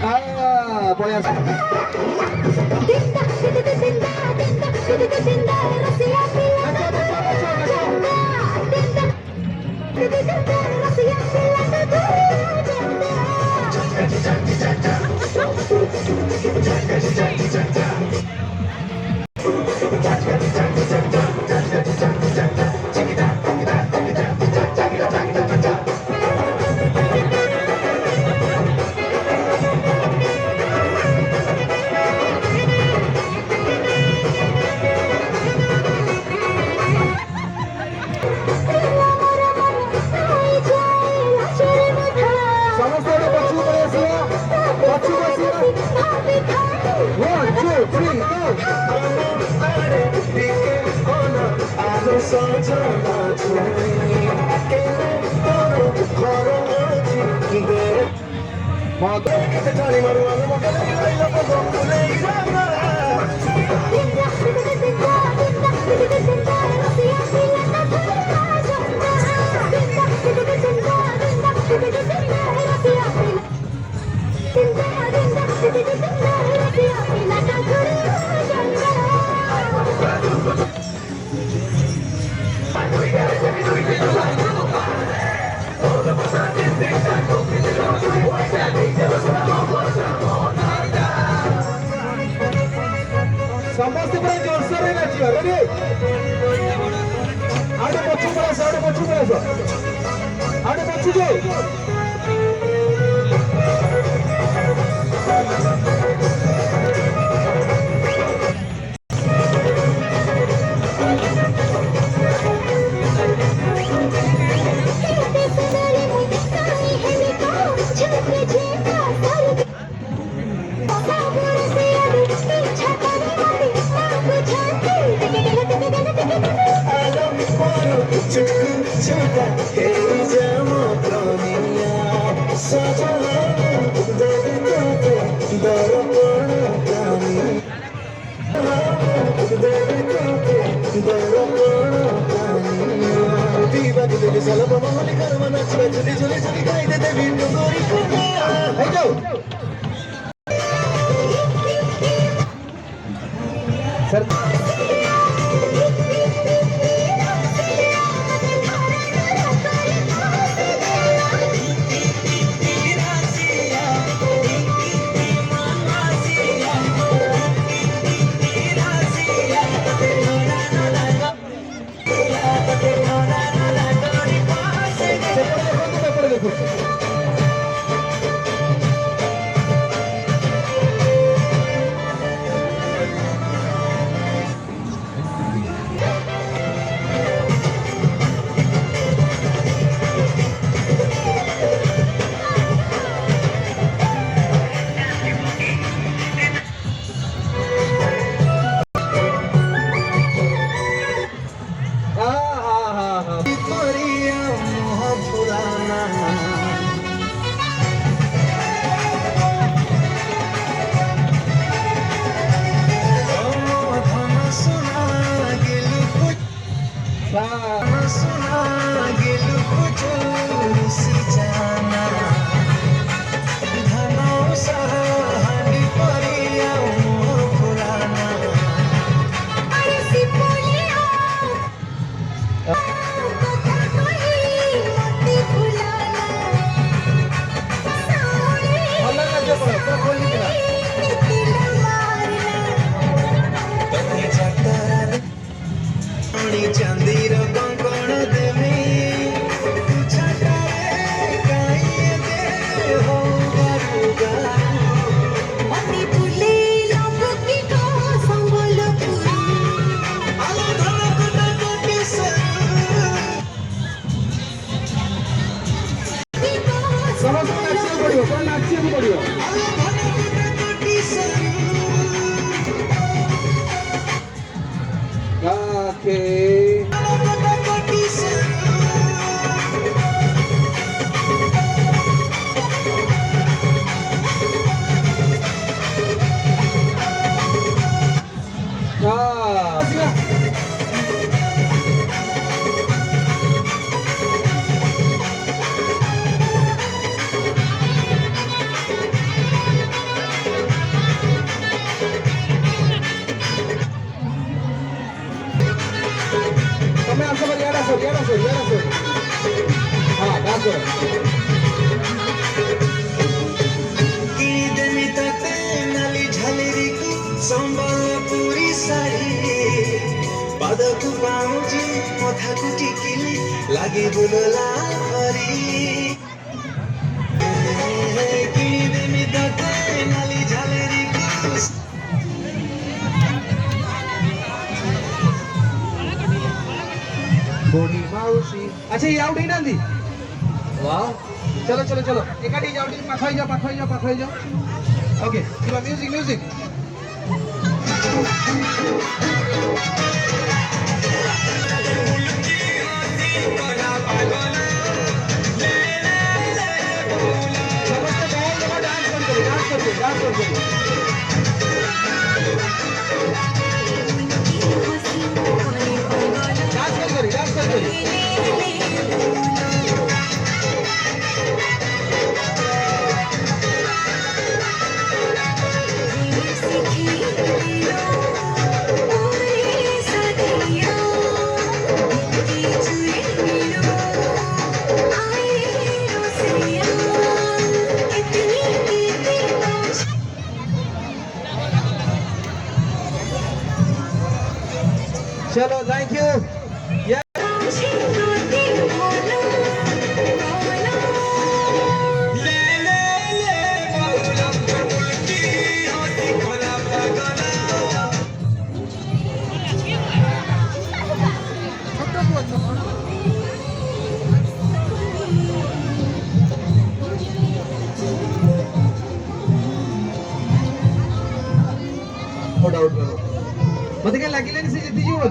ପଳେଇ ଆସ। ସମସ୍ତେ ପୁରା ଜୋରସୋରରେ ନାଚିବା ରେଡି ଆଡେ ପଛକୁ ଆସ ଆଡେ ପଛକୁ ଆସ ଆଡେ ପଛକୁ सर Okay. किदेमी तते नाली झालेरीको सम्बलपुरी साडी पादको पाउँजी मथाको टिकिली लागे बुलला भरी किदेमी तते नाली झालेरीको बोडी माउसी अच्छा ये आउट ना दी वाह चलो चलो चलो एकाटी जाओ पाखाई जाओ okay Shiva music music dance चलो थैंक यू आउट करो मत क्या लगी से जीती जीव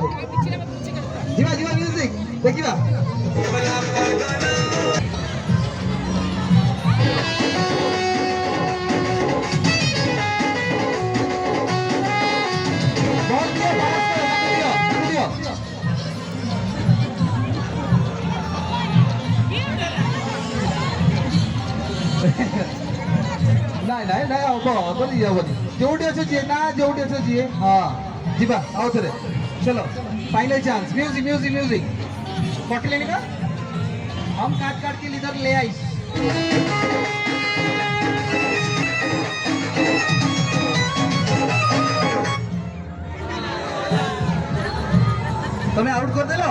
जीवा जीवा म्यूजिक देखिवा नहीं नहीं नहीं हम तो नहीं जाबनी जोटी अच्छे जी ना जोटी अच्छे जी हाँ जीवा आओ थे चलो final chance music music music कटले का हम काट काट के लीडर ले आई तुम्हें आउट कर देलो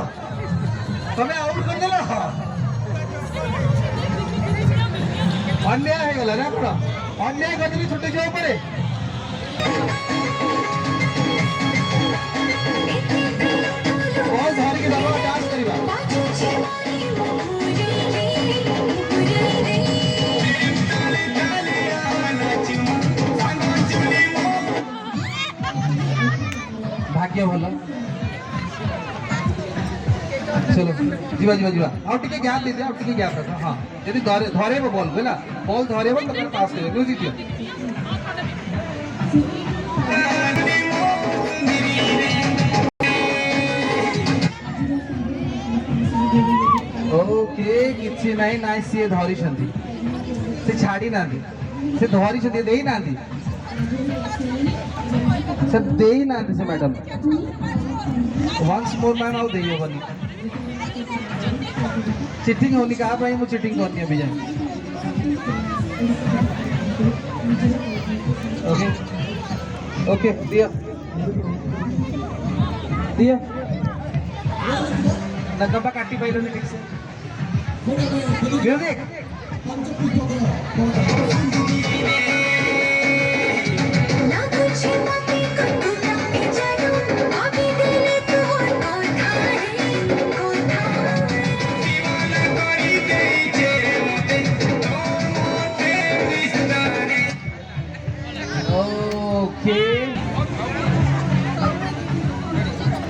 अन्याय है गला ना पूरा अन्याय करते छुट्टे जाओ पड़े बहुत धारी के दबाव डांस करिबा भाग्य भला चलो जीवा जीवा जीवा आउट के गैप दे दे आउट के गैप रखो हां यदि धरे वो बॉल बेला बॉल धरे वो तो पास करे म्यूजिक दियो ओके किछि नाही नाही से धरी छंती से छाडी नांदी से धरी छंती देई नांदी से देई नांदी से मैडम वंस मोर मैन आउ देई होनी चीटिंग होनी कहा भाई मु चीटिंग करनी अभी जाए ओके ओके दिया दिया नगम्बा काटी पाइलो ने ठीक से म्यूजिक ना कुछ मती कटू ना जानो अभी दिल तो दीवाना करी दे जे मोते बिस्तारे ओके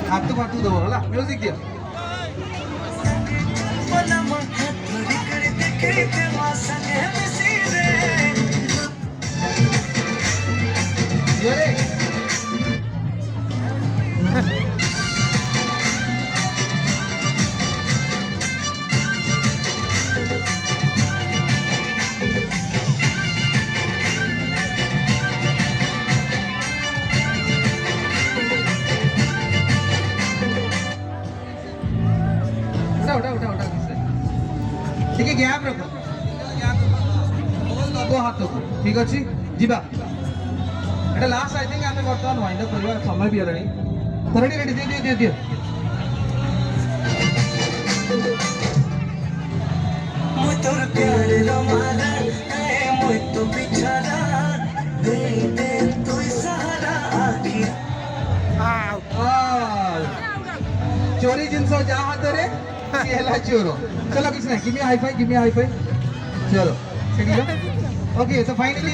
हाथ तो दो होला म्यूजिक दिया उठा ठीक है गैप रखो ठीक अच्छे जीवा एटा लास्ट आई थिंक आमे वर्तमान वाइंड अप करबा समय भी हेलानी तो रेडी रेडी दे दे मुझ तोर प्यार रमाना है मुझ तो बिछड़ा दे दे तू सहारा आखिर चोरी जिनसो जा हाथ रे केला चोरो चलो किसने गिव मी हाई फाई चलो सेडी लो ओके तो फाइनली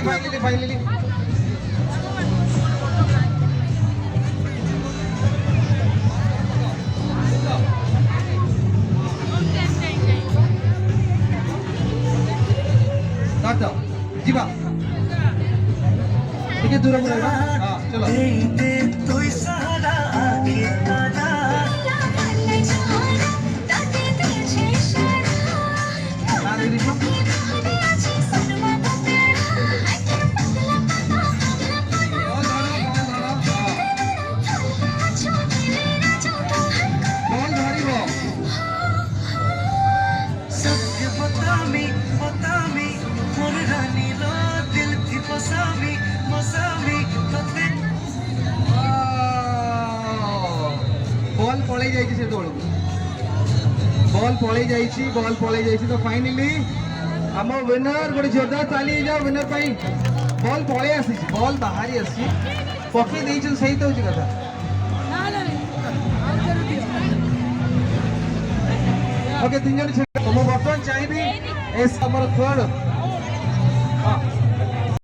काट दो जीवा ठीक है दूर बोलेगा हां चलो दे दे तू सहारा आखिर ताना सत्य बतामी मोर रानी रो दिल थी मसामी तते बॉल पळै जाईची से तोळ बॉल पळै जाईची तो फाइनली हम विनर गोटे जोरदार ताली जाओ विनर पाई बॉल पळै आसी बॉल बाहरी आसी पके देइछ सही तो कथा ओके तीन जन तुम बर्तमान चाहिए एस हमर थर्ड